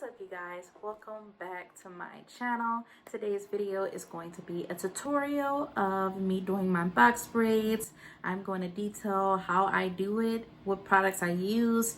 What's up, you guys? Welcome back to my channel. Today's video is going to be a tutorial of me doing my box braids. I'm going to detail how I do it, what products I use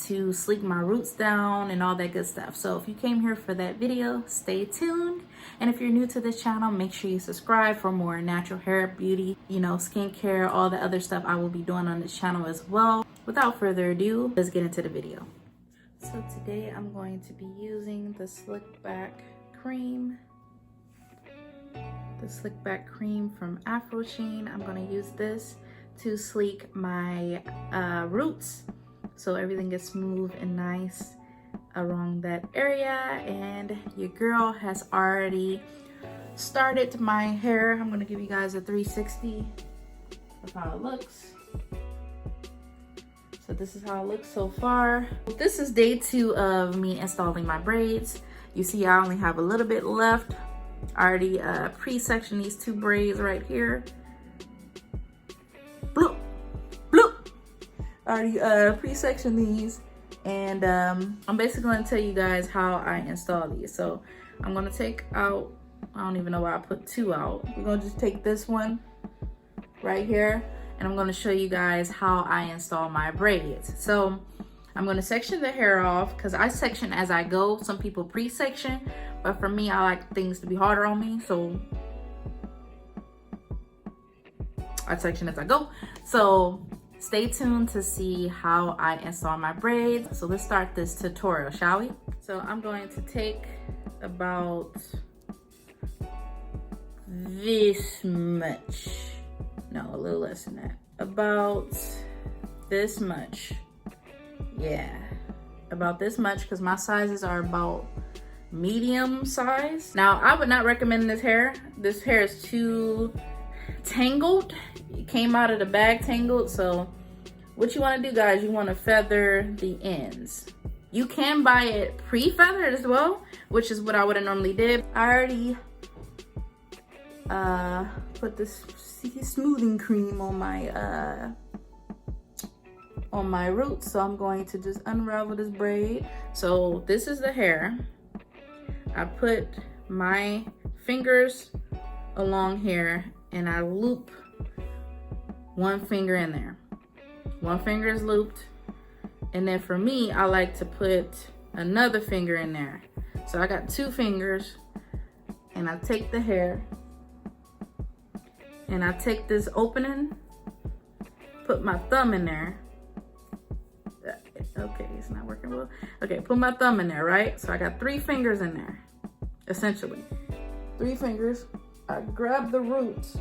to sleek my roots down and all that good stuff. So if you came here for that video, stay tuned. And if you're new to this channel, make sure you subscribe for more natural hair, beauty, skincare, all the other stuff I will be doing on this channel as well. Without further ado, let's get into the video. So today I'm going to be using the Slick Back Cream. The Slick Back Cream from Afro Sheen. I'm going to use this to sleek my roots so everything gets smooth and nice around that area. And your girl has already started my hair. I'm going to give you guys a 360 of how it looks. So this is how it looks so far. This is day 2 of me installing my braids. You see I only have a little bit left. I already pre-sectioned these 2 braids right here. Bloop, bloop. I already pre-sectioned these. And I'm basically gonna tell you guys how I install these. So I'm gonna take out, I don't even know why I put 2 out. We're gonna just take this one right here. And I'm going to show you guys how I install my braids. So I'm going to section the hair off because I section as I go. Some people pre-section, but for me, I like things to be harder on me. So I section as I go. So stay tuned to see how I install my braids. So let's start this tutorial, shall we? So I'm going to take about this much. No, a little less than that. About this much. Yeah, about this much because my sizes are about medium size. Now, I would not recommend this hair. This hair is too tangled. It came out of the bag tangled. So what you want to do, guys, you want to feather the ends. You can buy it pre-feathered as well, which is what I would have normally did. I already put this smoothing cream on my roots, so I'm going to just unravel this braid. So this is the hair. I put my fingers along here and I loop one finger in there. One finger is looped, and then for me, I like to put another finger in there. So I got 2 fingers, and I take the hair and I take this opening, put my thumb in there. Okay, it's not working well. Okay, put my thumb in there, right? So I got 3 fingers in there, essentially. 3 fingers. I grab the roots.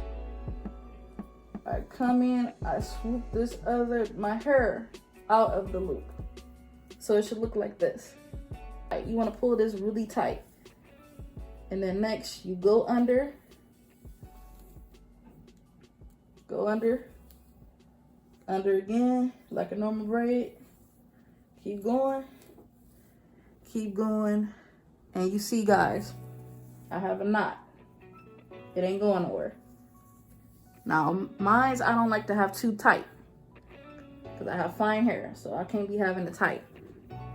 I come in, I swoop my hair out of the loop. So it should look like this. Right, you want to pull this really tight. And then next, you go under. Go under again, like a normal braid. Keep going, and you see, guys, I have a knot. It ain't going nowhere. Now, mine's I don't like to have too tight because I have fine hair, so I can't be having it tight.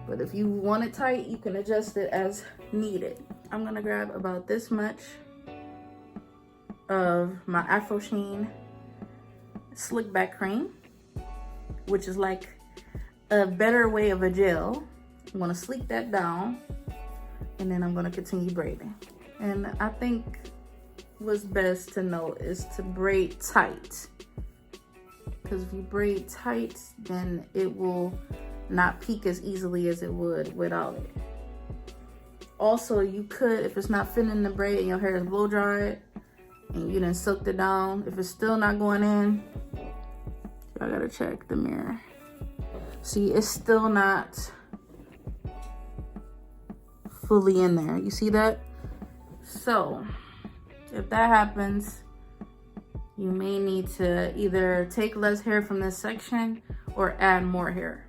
But if you want it tight, you can adjust it as needed. I'm gonna grab about this much of my Afro Sheen Slick Back Cream, which is like a better way of a gel. I'm gonna sleek that down, and then I'm gonna continue braiding. And I think what's best to know is to braid tight, because if you braid tight, then it will not peak as easily as it would without it. Also, you could, if it's not fitting in the braid and your hair is blow dried and you done soaked it down, if it's still not going in, I gotta check the mirror. See, it's still not fully in there. You see that? So if that happens, you may need to either take less hair from this section or add more hair.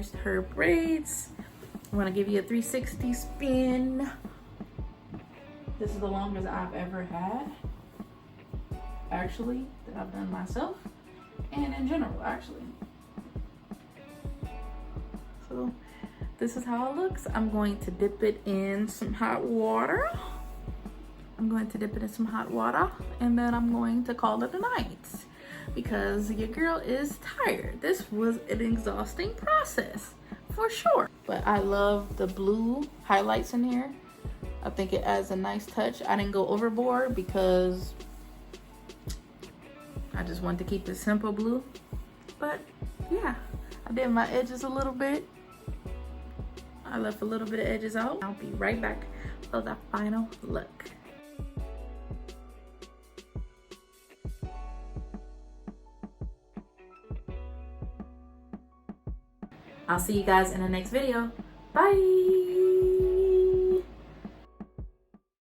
finished her braids. I'm gonna give you a 360 spin. This is the longest I've ever had, actually, that I've done myself, and in general, actually. So this is how it looks. I'm going to dip it in some hot water. And then I'm going to call it a night because your girl is tired. This was an exhausting process for sure. But I love the blue highlights in here. I think it adds a nice touch. I didn't go overboard because I just wanted to keep it simple blue. But yeah, I did my edges a little bit. I left a little bit of edges out. I'll be right back for the final look. I'll see you guys in the next video. Bye.